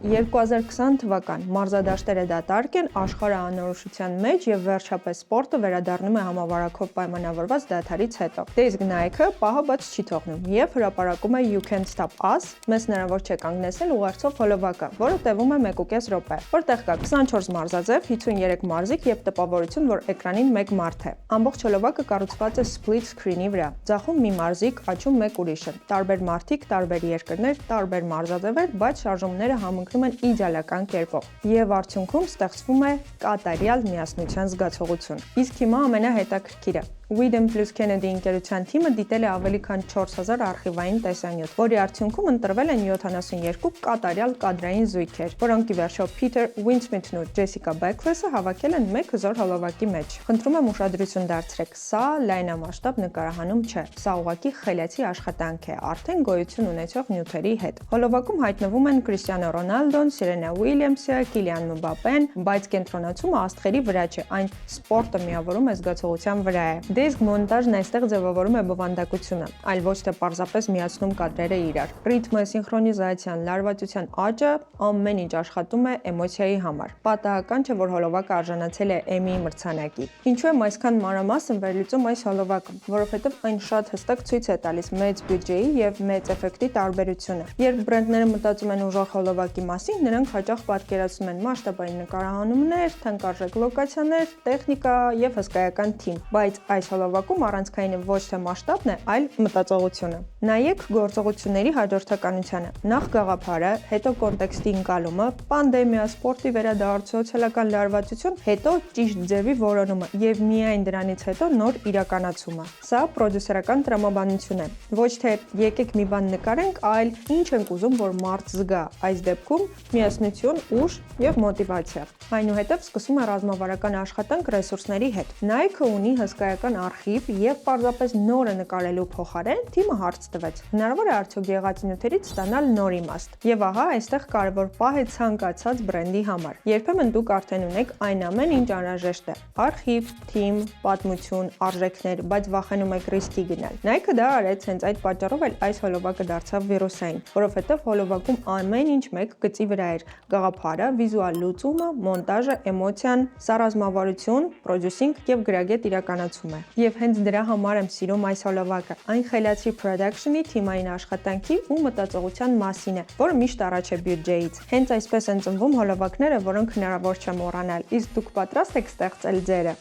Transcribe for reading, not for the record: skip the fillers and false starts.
2020 թվական մարզադաշտերը դատարկ են, աշխարհը անորոշության մեջ եւ վերջապես սպորտը վերադառնում է համավարակով պայմանավորված դադարից հետո։ Դե իսկ Nike-ը պահը բաց չի թողնում եւ հրապարակում է You Can't Stop Us, մեզ հնարավոր չէ կանգնեցնել ուղերձով հոլովակը, որը տևում է 1.5 րոպե, որտեղ կա 24 մարզաձև, 53 մարզիկ եւ տպավորություն, որ էկրանին մեկ մարդ է։ Ամբողջ հոլովակը կառուցված է split screen-ի վրա։ Ձախում մի մարզիկ, աչում մեկ ուրիշը։ Տարբեր մարդիկ, տարբեր երկրներ, տարբեր մարզաձևեր, բայց շարժումները համընկնում են իդեալական կերպով։ Եվ արդյունքում ստեղծվում է կատարյալ միասնության զգացողություն։ Իսկ հիմա ամենահետաքրքիրը։ Wieden plus Kennedy ընկերության թիմը դիտել է ավելի քան 4000 արխիվային տեսանյութ, որի արդյունքում ընտրվել են 72 կատարյալ կադրային զույգեր, որոնք ի վերջո Peter Winsmith-ն ու Jessica Beckless-ը հավաքել են մեկ հզոր հոլովակի մեջ։ Խնդրում եմ ուշադրություն դարձրեք, սա լայնամասշտաբ նկարահանում չէ, սա ուղղակի խելացի աշխատանք է, արդեն գոյություն ունեցող նյութերի հետ։ Հոլովակում հայտնվում են Cristiano Ronaldo-ն, Serena Williams-ը, Kylian Mbappé-ն, բայց կենտրոնացումը աստղերի վրա չէ, այն սպորտը միավորում է զգացողության վրա է։ Իսկ մոնտաժն այստեղ ձևավորում է բովանդակությունը, այլ ոչ թե պարզապես միացնում կադրերը իրար։ Ռիթմը, սինխրոնիզացիան, լարվածության աճը ամեն ինչ աշխատում է էմոցիայի համար։ Պատահական չէ, որ հոլովակը արժանացել է Emmy մրցանակի։ Ինչու եմ այսքան մանրամասն վերլուծում այս հոլովակը, որովհետև այն շատ հստակ ցույց է տալիս մեծ բյուջեի եւ մեծ էֆեկտի տարբերությունը։ Երբ բրենդները մտածում են ուժեղ հոլովակի մասին, նրանք հաճախ պատկերացնում են մասշտաբային նկարահանումներ, թանկարժեք լոկացիաներ, տեխնիկա եւ հսկայական թիմ, բայց այս հոլովակում առանցքայինը ոչ թե մասշտաբն է, այլ մտածողությունը։ Նայեք գործողությունների հաջորդականությանը։ Նախ գաղափարը, հետո կոնտեքստի ընկալումը, պանդեմիա, սպորտի վերադարձ, սոցիալական լարվածություն, հետո ճիշտ ձևի որոնումը եւ միայն դրանից հետո նոր իրականացումը։ Սա պրոդյուսերական տրամաբանություն է։ Ոչ թե եկեք մի բան նկարենք, այլ ինչ ենք ուզում, որ մարդ զգա։ Այս դեպքում միասնություն, ուժ եւ մոտիվացիա։ Այնուհետև սկսում է ռազմավարական աշխատանք ռեսուրսների հետ։ Nike-ը ունի հսկայական արխիվ եւ պարզապես նորը նկարելու փոխարեն թիմը հարց տվեց. հնարավոր է արդյոք եղած նյութերից ստանալ նոր իմաստ։ Եվ ահա այստեղ կարևոր պահ է ցանկացած բրենդի համար։ Երբեմն դուք արդեն ունեք այն ամեն ինչ անհրաժեշտ է. արխիվ, թիմ, պատմություն, արժեքներ, բայց վախենում եք ռիսկի գնալ։ Nike-ը դա արեց, հենց այդ պատճառով էլ այս հոլովակը դարձավ վիրուսային, որովհետև հոլովակում ամեն ինչ մեկ գծի վրա էր. գաղափարը, վիզուալ լուծումը, մոնտաժը, էմոցիան, սառազմավարություն, պրոդյուսինգ եւ գրագետ իրականացումը։ Եվ հենց դրա համար եմ սիրում այս հոլովակը։ Այն խելացի production-ի, թիմային աշխատանքի ու մտածողության մասին է, որը միշտ առաջ է բյուջեից։ Հենց այսպես են ծնվում հոլովակները, որոնք հնարավոր չէ մոռանալ։ Իսկ դուք պատրաստ եք ստեղծել ձերը։